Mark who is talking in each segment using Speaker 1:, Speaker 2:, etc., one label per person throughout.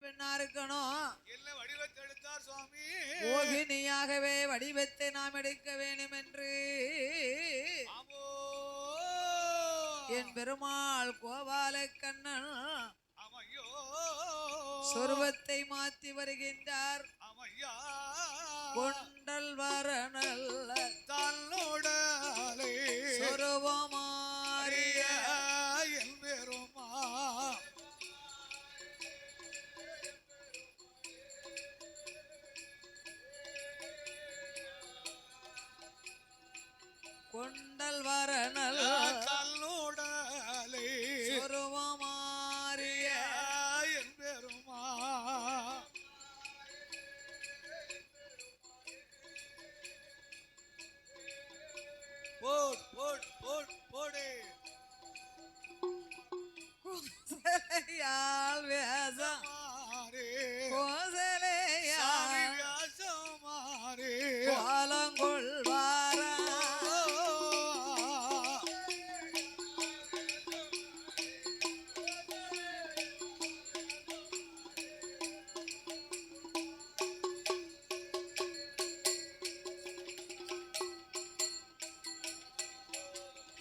Speaker 1: பெண்ணா இருக்கணும்.
Speaker 2: என்ன வடிவத்தை எடுத்தார் சுவாமி?
Speaker 1: மோகினியாகவே வடிவத்தை நாம் எடுக்க வேண்டும் என்று என் பெருமாள் கோபால கண்ணன் சொருவத்தை மாற்றி வருகின்றார். கொண்டல் வரணல்ல
Speaker 2: தன்னோட
Speaker 1: சொருவமாறிய
Speaker 2: என் பெருமா
Speaker 1: கொண்டல் வரணல்
Speaker 2: தன்னோட
Speaker 1: சொருவமாறிய
Speaker 2: என் பெருமா போட் போட் போட் போடு
Speaker 1: கோசலையால் வேசம் கோசலையால் கோலங்கொள்வார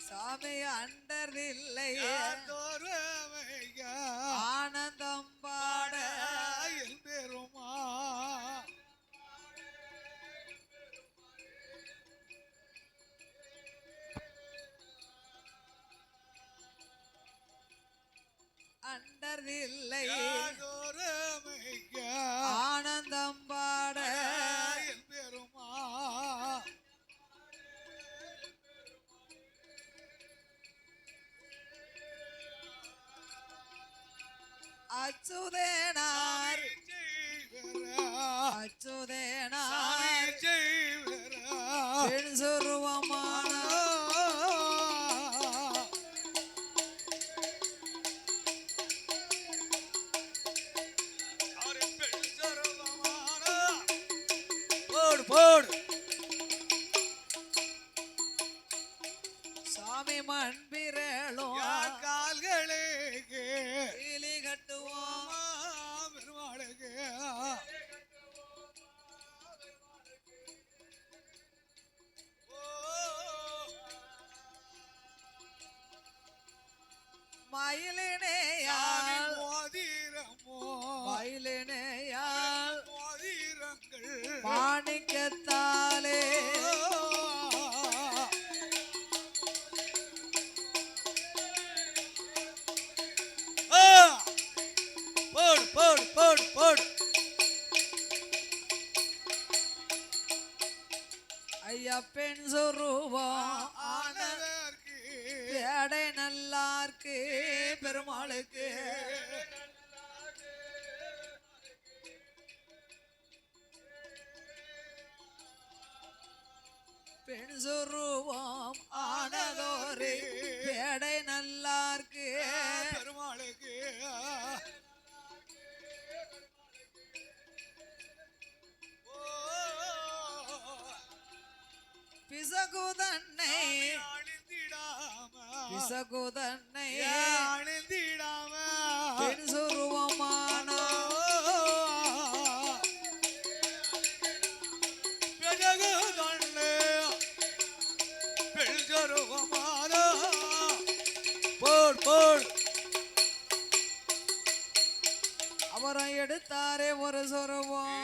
Speaker 1: சாமி அண்டரில்லை ஆனந்தம் பாட
Speaker 2: என் பெருமா
Speaker 1: அண்டரில்லை ஆனந்தம் பாட
Speaker 2: என் பெருமா
Speaker 1: அச்சுதேனார் அச்சுதேனார் பெண் சொருவமான
Speaker 2: போடு போடு
Speaker 1: சாமி மண்பிரளும்
Speaker 2: கால்களே
Speaker 1: இலி கட்டுவோம்
Speaker 2: பெருமாளுக்கு
Speaker 1: மயிலினையால்
Speaker 2: மோதிரமோ
Speaker 1: மயிலினையால்
Speaker 2: மோதிரங்கள்
Speaker 1: மாணிக்கத்தாலே
Speaker 2: போடு போடு போடு போடு
Speaker 1: ஐயா பெண் சொருவம்
Speaker 2: ஆனதற்கு
Speaker 1: எடை நல்லார்க்கு பெருமாளுக்கு பெண் சொருவம் ஆனதோரு எடை நல்லார்க்கு
Speaker 2: பெருமாளுக்கு
Speaker 1: பிசகுதன்னை பிசகுதன்னை
Speaker 2: அணிந்திடாம
Speaker 1: பெண் சொருவமான
Speaker 2: போடு போடு
Speaker 1: அவரை எடுத்தாரே ஒரு சொருவம்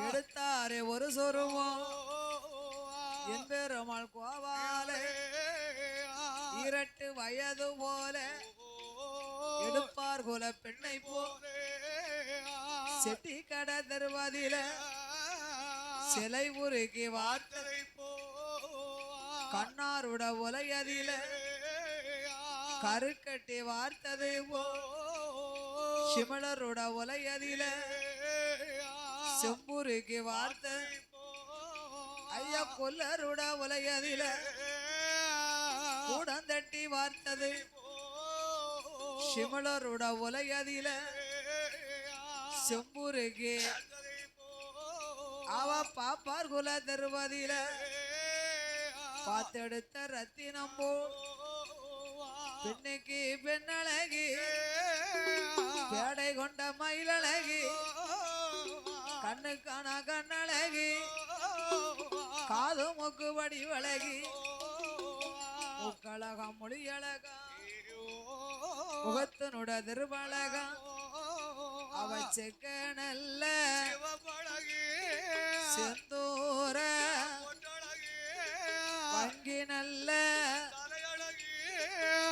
Speaker 1: எடுத்தாரே ஒரு சொருவம் என் பெருமாள் கோவாலே இரட்டு வயது போல எடுப்பார் குல பெண்ணை போ செட்டி கடை தருவதில சிலை உருக்கி வார்த்தை கண்ணாருட உலையதில கருக்கட்டி வார்த்ததை போ சிமலருட உலையதில செம்புருக்கி வார்த்தை ஐயா கொல்லருட உலையதில கூடந்தட்டி வார்த்தது சிமலருட உலையதில செம்புருக்கி அவ பாப்பார் குல தருவதில பார்த்தெடுத்த ரத்தினம் போ பெண்ணுக்கு பெண்ணழகி பேடை கொண்ட மயிலழகி கண்ணுக்கான கண்ணழகி காது மூக்கு வடிவழகி முக்கழகா மொழியழகா முகத்தினுட திருவழகா அவ செக்க நல்ல செந்தூர வங்கி நல்ல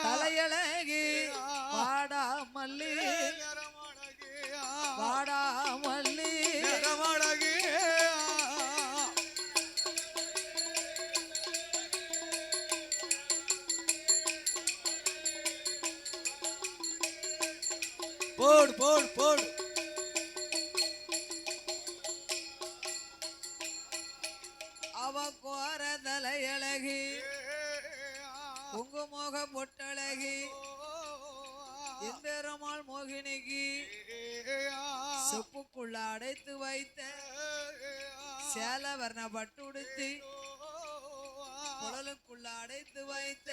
Speaker 1: தலையழகி வாடா மல்லி வாடா மல்லி
Speaker 2: போடு போடு போடு
Speaker 1: அவ கோர தலையழகி குங்குமோக பொட்டழகி எம்பெருமாள் மோகினிக்கு செப்புக்குள்ள அடைத்து வைத்த சேல வர்ண பட்டுடுத்தி குழலுக்குள்ள அடைத்து வைத்த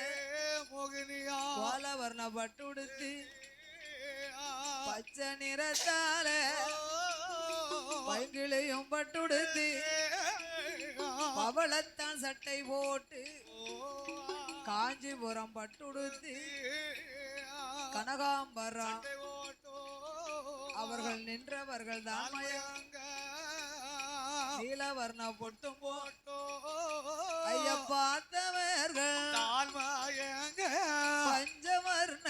Speaker 2: மோகினியா
Speaker 1: கோல வர்ண பட்டுடுத்தி பச்சை நிறத்தால பைங்கிளையும் பட்டுடுத்தி பவளத்தான் சட்டை போட்டு காஞ்சிபுரம் பட்டுடுத்தி கனகாம்பரம் அவர்கள் நின்றவர்கள் தான் நீலவர்ண பொட்டும் போட்டோ ஐய பார்த்தவர்கள் பஞ்சவர்ண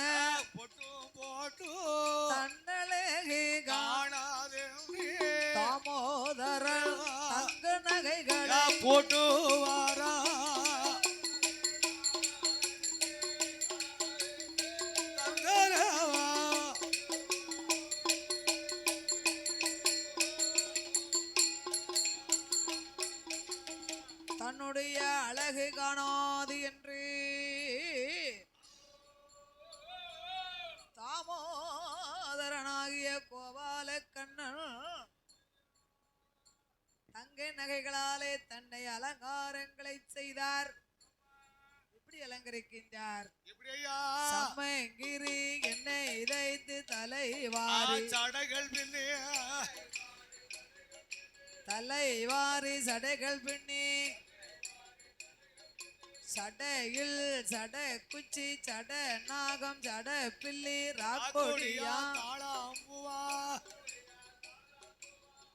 Speaker 2: பொட்டும் போட்டு
Speaker 1: தன்னழகி
Speaker 2: காணாதே
Speaker 1: தாமோதர தங்க நகைகளை
Speaker 2: போட்டு வாரா
Speaker 1: தன்னுடைய அழகு காணாது என்று தாமோதரனாகிய கோபால கண்ணன் தங்க நகைகளாலே தன்னை அலங்காரங்களை செய்தார். எப்படி அலங்கரிக்கின்றார்? சம்மங்கிரி என்னை இதைத்து தலைவாரி
Speaker 2: சடைகள் பின்னே
Speaker 1: தலைவாரி சடைகள் பின்னி சடையில் சட குச்சி சட நாகம் சட பில்லி ராக்கோடியா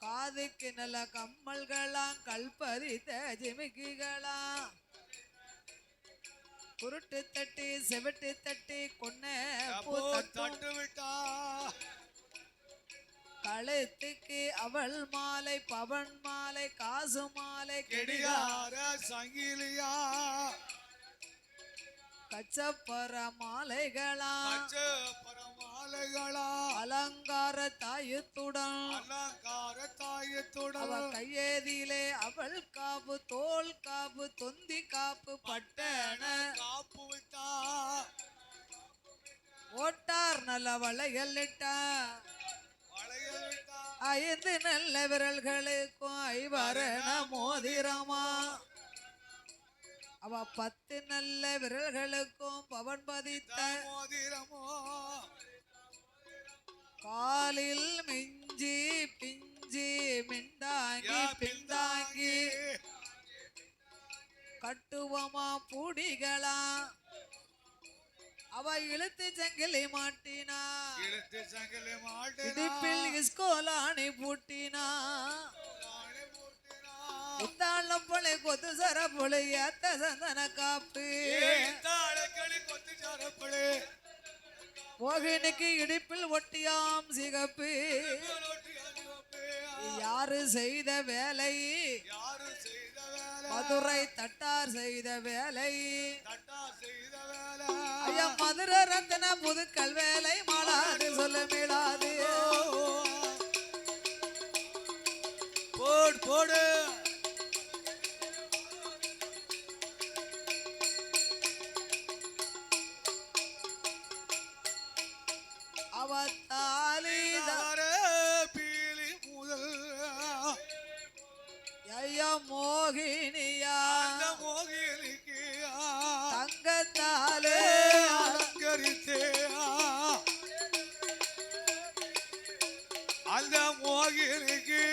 Speaker 1: காதுக்கு நல்ல கம்மல்களாம் கல்பறித்த ஜிமிக்கிகளாம் குருட்டு தட்டி செவட்டு தட்டி கொன்ன
Speaker 2: தட்டு விட்டா
Speaker 1: கழுத்துக்கு அவள் மாலை பவன் மாலை காசு மாலை
Speaker 2: கெடிகார சங்கிலியா
Speaker 1: கச்சப்பற மாலைகளா அலங்கார தாயத்துடன் அவ கையேதியிலே அவள் காப்பு தோல் காப்பு தொந்தி காப்பு பட்டன
Speaker 2: காப்பு விட்டா
Speaker 1: ஓட்டார் நல்ல வளையல் இட்டா ஐந்து நல்ல விரல்களுக்கும் ஐவரண மோதிரமா அவ 10 நல்ல விரல்களுக்கும் பவன் பதித்த
Speaker 2: மோதிரமோ
Speaker 1: காலில் மிஞ்சி பிஞ்சி மிண்டாங்கி பிந்தாங்கி கட்டுவமா பூடிகளா அவ இழுத்து சங்கிலி மாட்டினா இடுப்பில் இஸ்கோலானி பூட்டினா உத்தாளம் பொழை கொத்து சரப்புழு ஏத்த சந்தன காப்பு மோகினிக்கு இடுப்பில் ஒட்டியாம் சிகப்பு யாரு செய்த வேலை மதுரை தட்டார் செய்த வேலை ஐயா மதுரை ரத்தன புதுக்கல் வேலை மாளாது சொல்ல மீளாது
Speaker 2: போடு போடு
Speaker 1: அவத்தாலிதார
Speaker 2: பீலி முதல்
Speaker 1: ஐயா மோகினியா
Speaker 2: மோகினிக்கு
Speaker 1: தங்கத்தாலே
Speaker 2: அலங்கரித்தே அந்த மோகினிக்கு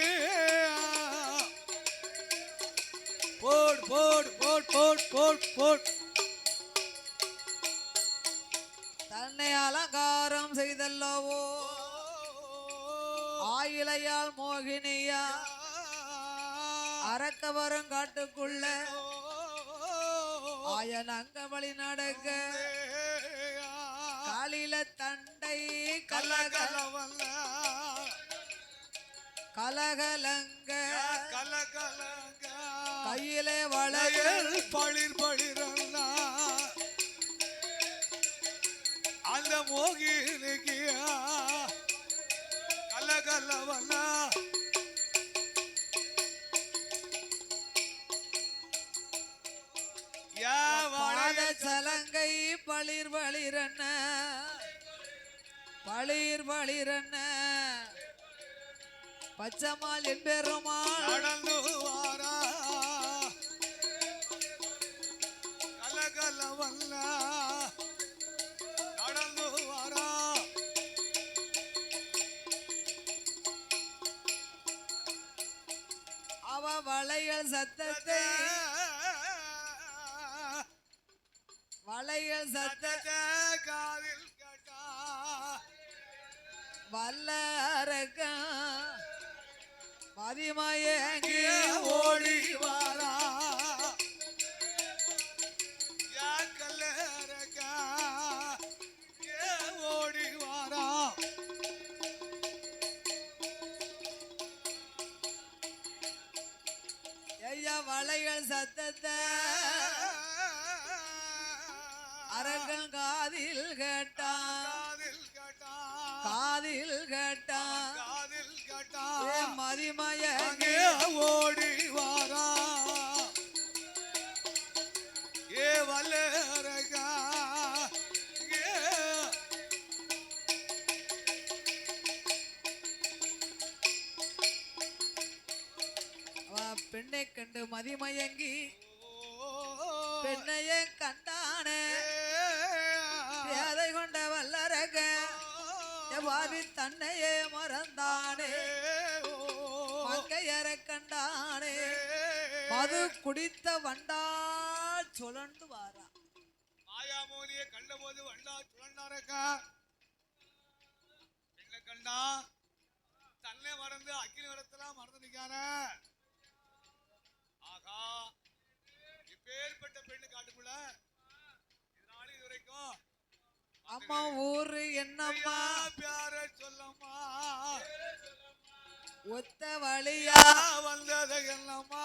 Speaker 2: போட் போட் போட் போட் போட் போட்
Speaker 1: தன்னை அலங்காரம் செய்தல்லவோ ஆயிலையால் மோகினியா அரக்கவரம் காட்டுக்குள்ள ஆயன் அங்க வழி நடக்க காலில தண்டை கலகலவல்ல கலகலங்க
Speaker 2: கலகலங்க
Speaker 1: கையிலே வளையல்
Speaker 2: பளிர் பளிரல்ல அந்த மோகினிக்கு கலகலவல்ல
Speaker 1: பாத சலங்கை பளிர் பளிரன்ன பளிர் பளிரன்ன பச்சமால் என் பெருமாள்
Speaker 2: நடந்து வாரா கலகலவல்ல நடந்து வாரா
Speaker 1: அவ வளையல் சத்தத்தை வளையல் சத்தத்தை
Speaker 2: காதில் கேட்டா
Speaker 1: வல்லரக்க மதிமயங்கி
Speaker 2: ஓடி வாரா யா கல்லரக்கா ஓடி வாரா
Speaker 1: ஐயா வளையல் சத்தத்தை அரக்கன் காதில் கேட்டான் காதில் கேட்டான்
Speaker 2: காதில் கேட்டா
Speaker 1: மதிமயங்கி
Speaker 2: ஓடி வாரா ஏ வல்லரகா
Speaker 1: பெண்ணை கண்டு மதிமயங்கி பெண்ணையே கண்டானே பேதை கொண்ட வல்லரக எவ்வாறு தன்னையே மறந்தானே மங்கையரை கண்டானே மது குடித்த வண்டா சுழண்டு வாரா
Speaker 2: மாயாமோதியை கண்டபோது வண்டா சுழண்டாரக்கா என்ன கண்டா தன்னை மறந்து அக்கினி வரத்தெல்லாம் மறந்து நிக்கான ஆகா இப்பேற்பட்ட பெண்ணு காட்டுக்குள்ள இதனால இது வரைக்கும்
Speaker 1: அம்மா ஊரு என்னம்மா
Speaker 2: பியார சொல்லம்மா
Speaker 1: ஒத்த வழியா
Speaker 2: வந்தது என்னம்மா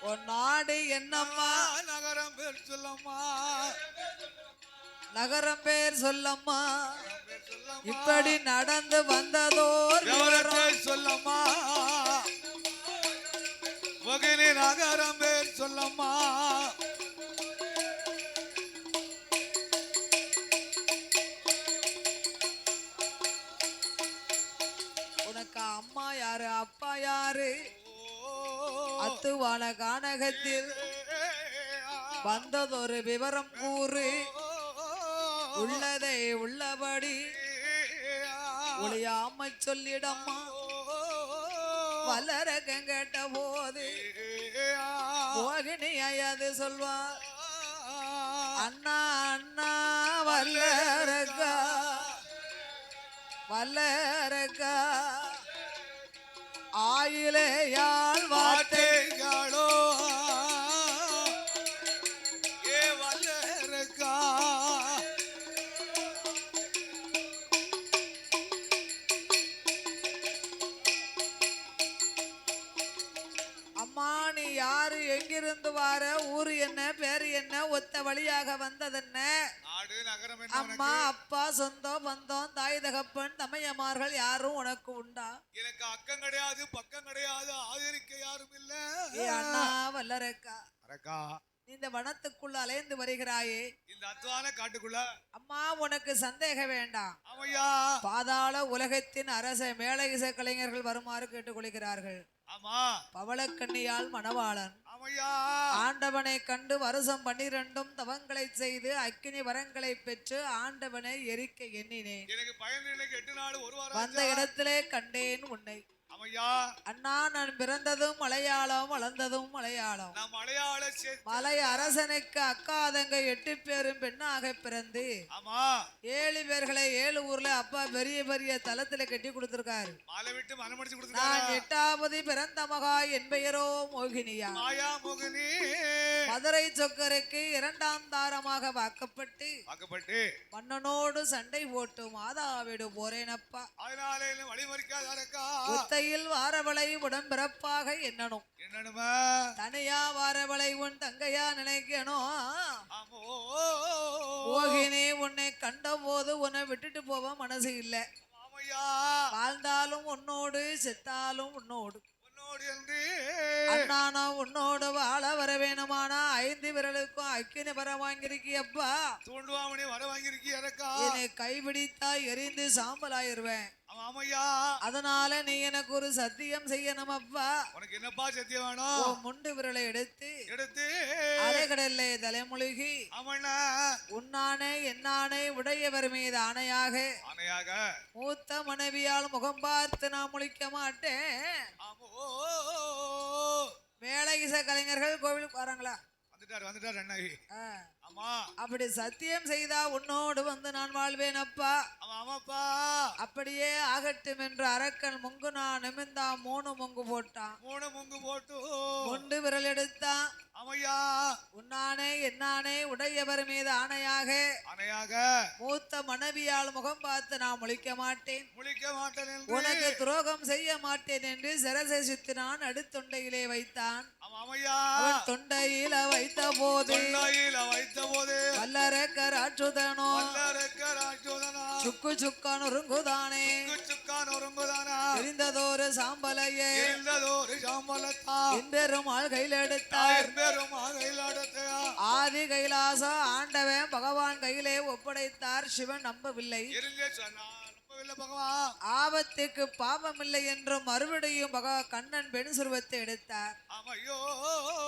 Speaker 1: உன் நாடு என்னம்மா
Speaker 2: நகரம் பேர் சொல்லம்மா
Speaker 1: நகரம் பேர் சொல்லம்மா இப்படி நடந்து வந்ததோர்
Speaker 2: விவரத்தை சொல்லம்மா மகிழி நகரம் பேர் சொல்லம்மா
Speaker 1: உனக்கு அம்மா யாரு அப்பா யாரு அத்துவான கானகத்தில் வந்ததொரு விவரம் கூறு உள்ளதை உள்ளபடி ஒளியாம சொல்லிடம்மா வல்லரகம் கேட்ட போது மோகினி ஐயாது சொல்வார் அண்ணா அண்ணா வல்லரகா வல்லரகா ஆயிலேயால்
Speaker 2: வார்த்தைகளோ ஏ வல்லரகா
Speaker 1: அம்மா நீ யாரு எங்கிருந்து வார ஊரு என்ன பேரு என்ன ஒத்த வழியாக வந்ததென்ன
Speaker 2: நாடு நகரம்
Speaker 1: அம்மா அப்பா சொந்தம் பந்தம் தாய் தகப்பன் தமையமார்கள் யாரும் உனக்கு உண்டா
Speaker 2: எனக்கு அக்கம் கிடையாது பக்கம் கிடையாது ஆதரிக்க யாரும் இல்ல
Speaker 1: ஏ அண்ணா வல்லரக்கா
Speaker 2: அரக்கா
Speaker 1: இந்த வனத்துக்குள்ள அலைந்து வருகிறாயே,
Speaker 2: இந்த அத்வான காட்டுக்குள்ள
Speaker 1: அம்மா உனக்கு சந்தேகம் வேண்டாம்.
Speaker 2: ஆமையா
Speaker 1: பாதாள உலகத்தின் அரச மேலை இசை கலைஞர்கள் வருமாறு கேட்டுக்கொள்கிறார்கள்.
Speaker 2: ஆமா
Speaker 1: பவளக்கண்ணியால் மணவாளன்
Speaker 2: ஆமையா
Speaker 1: ஆண்டவனை கண்டு வருஷம் 12 தவங்களை செய்து அக்கினி வரங்களை பெற்று ஆண்டவனை எரிக்க எண்ணினேன்.
Speaker 2: எனக்கு பயந்து இன்னைக்கு 8 நாள் ஒரு வாரம்
Speaker 1: வந்த இடத்திலே கண்டேன் உன்னை.
Speaker 2: ஆமையா
Speaker 1: அண்ணா, நான் பிறந்ததும் மலையாளம், வளர்ந்ததும் மலையாளம்.
Speaker 2: நான் மலையாள
Speaker 1: மலை அரசனுக்கு அக்காதங்க 8 பேரும் பெண்ணாக பிறந்து
Speaker 2: ஆமா
Speaker 1: 7 பேர்களை 7 ஊர்ல அப்பா பெரிய பெரிய தலத்துல கட்டி கொடுத்திருக்காரு.
Speaker 2: மாலை விட்டு மனமடிச்சு
Speaker 1: நான்
Speaker 2: கொடுத்துட்டாங்க.
Speaker 1: 8வது பிறந்த மகா என் பெயரோ மோகினியா.
Speaker 2: மாயா மோகினி
Speaker 1: மதுரை சொக்கருக்கு 2ஆம் தாரமாக வாக்கப்பட்டு மன்னனோடு சண்டை போட்டு மாதாவிடு போறேனப்பா.
Speaker 2: அதனால வழிமறிக்காதா
Speaker 1: ஒத்தையில் வாரவளை உடம்பிறப்பாக எண்ணணும்.
Speaker 2: என்னனுமா
Speaker 1: தனியா வாரவளை உன் தங்கையா நினைக்கணும்.
Speaker 2: ஆமோ
Speaker 1: மோகினி, உன்னை கண்ட போது உன்னை விட்டுட்டு போக மனசு இல்ல.
Speaker 2: ஆமையா
Speaker 1: வாழ்ந்தாலும் உன்னோடு, செத்தாலும் உன்னோடு.
Speaker 2: உன்னோடு என்று
Speaker 1: அண்ணானா உன்னோடு வாழ வர வேணுமானா 5 விரலுக்கும் அக்கினி வர வாங்கிருக்கியப்பா.
Speaker 2: தூண்டுவாமணி வர வாங்கிருக்கியக்கா.
Speaker 1: என்னை கைபிடித்தா எரிந்து சாம்பலாயிருவேன்.
Speaker 2: ஆமையா
Speaker 1: அதனால நீ எனக்கு ஒரு சத்தியம் செய்யணும் அப்பா.
Speaker 2: உனக்கு என்னப்பா சத்தியம் வேணும்?
Speaker 1: முண்டு விரலை எடுத்து
Speaker 2: எடுத்து
Speaker 1: அரைகடல்ல தலைமுழுகி
Speaker 2: ஆமண்ணா
Speaker 1: உன்னானே என்னானே உடையவர் மீது ஆணையாக
Speaker 2: ஆணையாக
Speaker 1: மூத்த மனைவியால் முகம் பார்த்து நான் முழிக்க மாட்டேன்.
Speaker 2: ஆமோ
Speaker 1: மேலை இசை கலைஞர்கள் கோவிலுக்கு வராங்களா?
Speaker 2: வந்துட்டார் அண்ணாகி. ஆமா
Speaker 1: அப்படி சத்தியம் செய்தா உன்னோடு வந்து நான் வாழ்வேன் அப்பா.
Speaker 2: ஆமாப்பா
Speaker 1: அப்படியே ஆகட்டும் என்று அரக்கன் முங்கு நான் நிமிந்தா 3 முங்கு போட்டான்.
Speaker 2: 3 முங்கு போட்டு
Speaker 1: முண்டு விரல் எடுத்தான்.
Speaker 2: ஆமையா
Speaker 1: உன்னானே என்னானே உடையவர் மீது ஆணையாக
Speaker 2: ஆணையாக
Speaker 1: மூத்த மனைவியால் முகம் பார்த்து நான் முழிக்க மாட்டேன்
Speaker 2: என்று
Speaker 1: உனக்கு துரோகம் செய்ய மாட்டேன் என்று சிரசை சுத்தினான். அடுத்தொண்டையிலே வைத்தான். அவன் தொண்டையில வைத்த போது வல்லரக்கராட்சுதனோ சுக்கு சுக்கான் ஒருங்குதானே எரிந்ததோரு சாம்பலையே என்பெருமாள் கையில் எடுத்தார். ஆதி கைலாச ஆண்டவன் பகவான் கையிலே ஒப்படைத்தார். சிவன் நம்பவில்லை. ஆபத்துக்கு பாவம் இல்லை என்று மறுபடியும் கண்ணன் பெண் சுருவத்தை எடுத்தார்.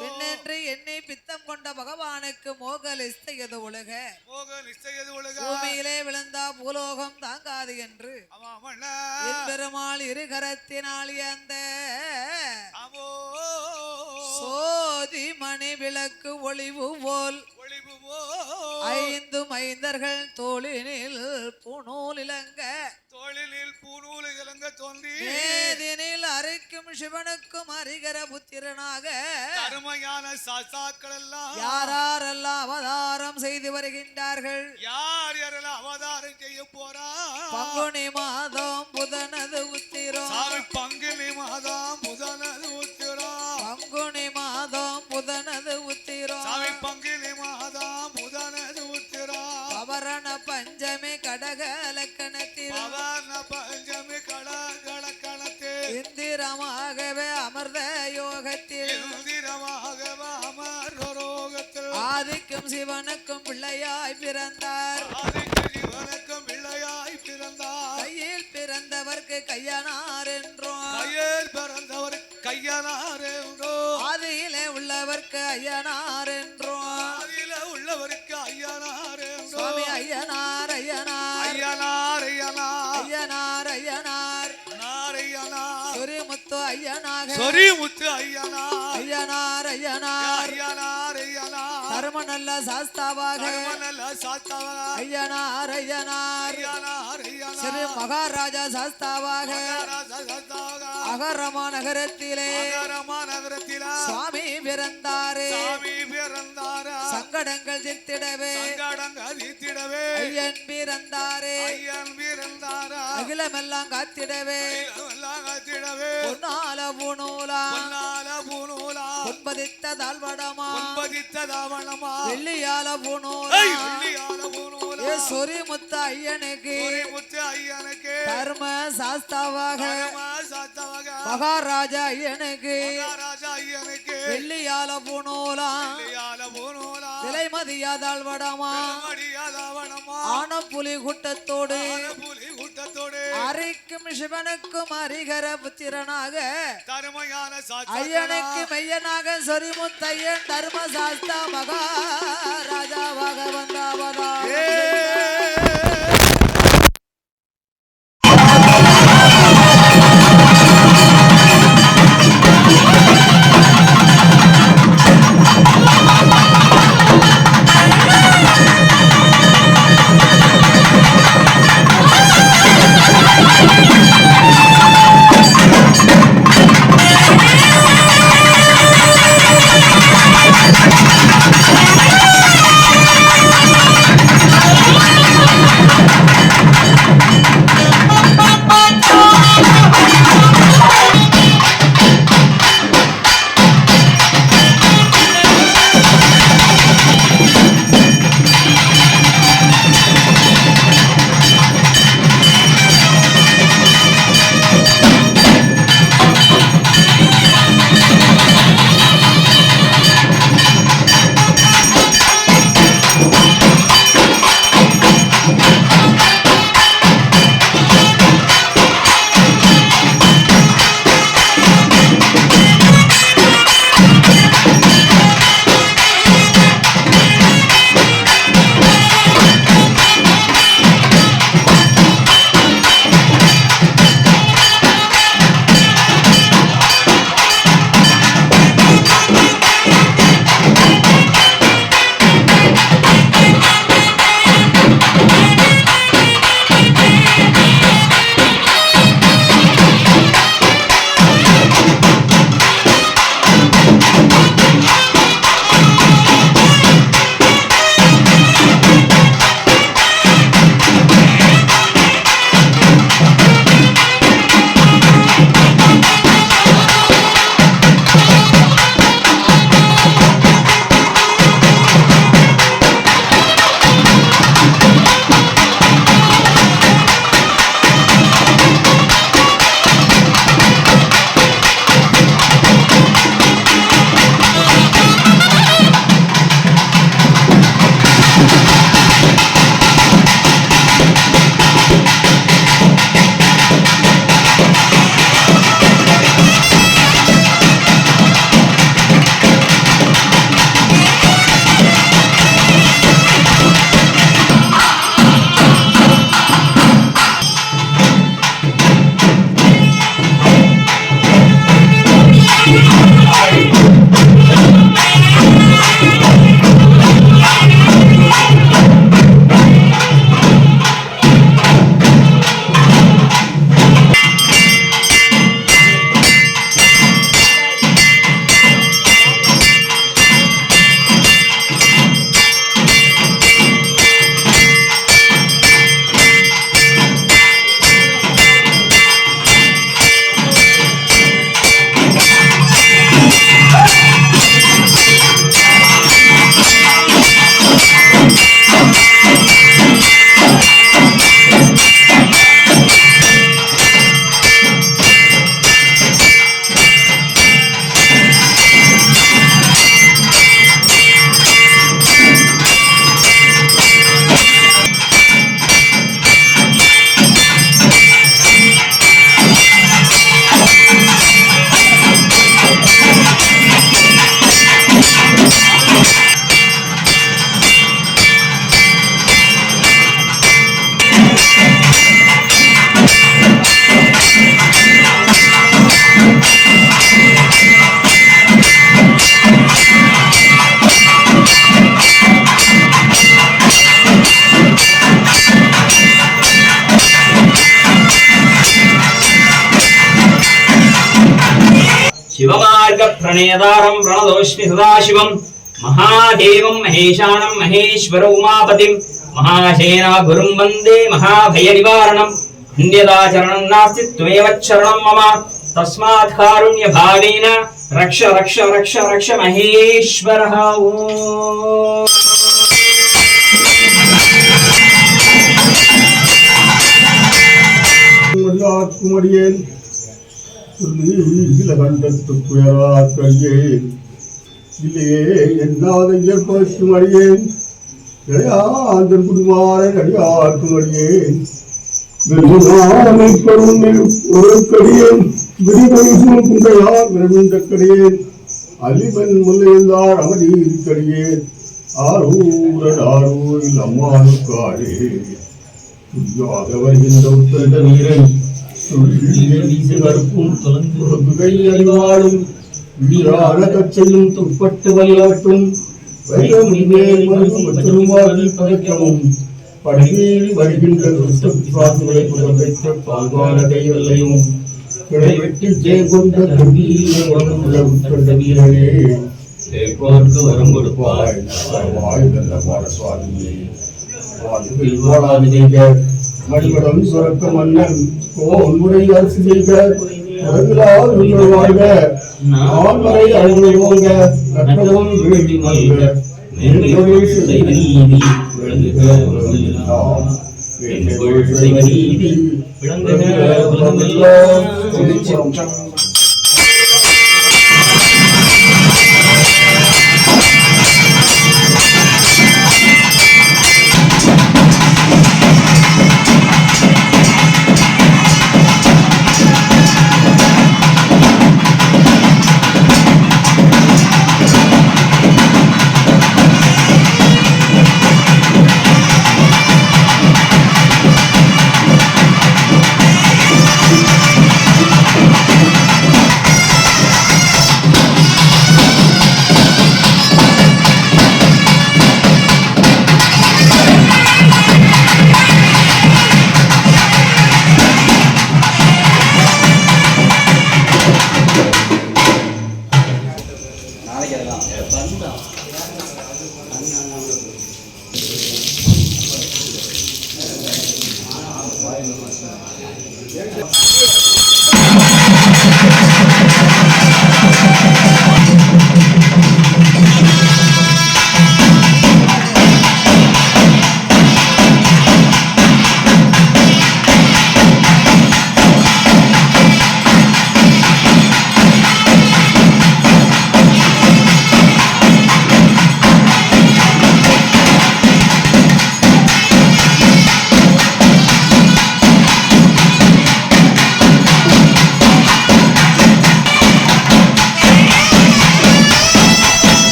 Speaker 1: பெண்ணென்று எண்ணி பித்தம் கொண்ட பகவானுக்கு மோகல் இஸ்தையது ஒழுக பூமியிலே விழுந்தா பூலோகம் தாங்காது என்று பெருமாள் இருகரத்தினால் அந்த சோதி மணி விளக்கு ஒளிவு போல் 5 மைந்தர்கள் தோளினில் பூணூல் இலங்க
Speaker 2: தோன்றி
Speaker 1: வேதினில் அரைக்கும் சிவனுக்கும் அறிகர புத்திரனாக
Speaker 2: அருமையான சாஸ்தாக்கள் எல்லாம்
Speaker 1: யாரெல்லாம் அவதாரம் செய்து வருகின்றார்கள்.
Speaker 2: யார் யாரெல்லாம் அவதாரம் செய்ய போறா?
Speaker 1: பங்குனி மாதம் புதனது உத்திரம்.
Speaker 2: பங்குனி மாதம் புதனது உத்திரம்.
Speaker 1: பங்குனி மாதம் புதனது உத்திரம்.
Speaker 2: பங்குனி மாதம் புதனது உத்திரம்.
Speaker 1: பவரண பஞ்சமி கடக லக்கணத்தில் இந்திரமாகவே அமர்ந்த யோகத்தில் ஆதிக்கும் சிவனுக்கும் பிள்ளையாய் பிறந்தார். கையில் பிறந்தவர்க்கு கையனார் என்றோம். ஆதியிலே உள்ளவர்க்கு ஐயனார் என்றோம். சுவாமி ஐயனார் ஐயனார் ஐயனார் ஐயனார் சொரிமுத்து ஐயனாக ஐயனார் ஐயனார் தர்மநல்ல சாஸ்தாவாக ஐயனார் ஐயனார் ஸ்ரீ மகாராஜா சாஸ்தாவாக அகரமா நகரத்திலே சுவாமி பிறந்தாரே. சங்கடங்கள் தீர்த்திடவே ஐயன் பிறந்தாரே. அகிலமெல்லாம் காத்திடவே பொன்னால பூணூலா பொன்பதித்த தாழ்வடமா வெள்ளியால பூணூலா சொரிமுத்த ஐயனுக்கு தர்ம சாஸ்தாவாக மகாராஜா ஐயனுக்கு
Speaker 2: எனக்கு
Speaker 1: வெள்ளியால பூணூலா விலை மதியாதாள் வடமா ஆன புலி கூட்டத்தோடு அரிக்கும் சிவனுக்கும் அரிகர புத்திரனாக ஐயனுக்கு மெய்யனாக சொரிமுத்தையன் தர்மசாஸ்தா மகாராஜாவாக வந்தாவதா
Speaker 3: शिवमार्ग प्रणेतारं प्रणतोऽस्मि सदाशिवं महादेवं महेशानं महेश्वर उमापतिं महासेना गुरुं वन्दे महाभयनिवारणं अन्यदाचरणं नास्ति त्वमेव शरणं मम तस्मात् कारुण्य भावेन रक्ष रक्ष रक्ष रक्ष महेश्वरः ओम
Speaker 4: குமரியன் கண்டத்து புயராக்கையே இல்லையே என்னாத இயற்பற்றும் அடியேன் இளையாந்தன் குடிமாறன் அடியார்க்கும் அடியேன் ஒருக்கடியேன் விரிவரிசும் குண்டையார் விரவிந்தக்கடியேன் அலிவன் முல்லையந்தார் அமதீர்க்கடியேன் ஆரூரன் ஆரூரில் அம்மானுக்காரே புதியாக வருகின்ற உத்தரந்த வீரன் வீசுகருப்பும் துகை அறிவாளும் வீரான கச்சையும் துப்பட்டு வல்லாட்டும் வைரமுடிமேல் மருகும் திருமாவில் படைக்கவும் படைமேறி வருகின்ற துஷ்டபிசாசுகளை புறப்பெற்ற பால்வான கைவல்லையும் கிடைவெட்டில் ஜெயங்கொண்ட கம்பீர உத்தரந்த வீரனே தேர்ப்பார்க்கு வரம் கொடுப்பாய் நல்ல பாட சுவாமியே மணிவடம் சுரக்க மன்னன் கோன்முறை அரசு செய்க வாழ்க நான்மறை அழுவோங்க நற்றவும் வேண்டி மல்க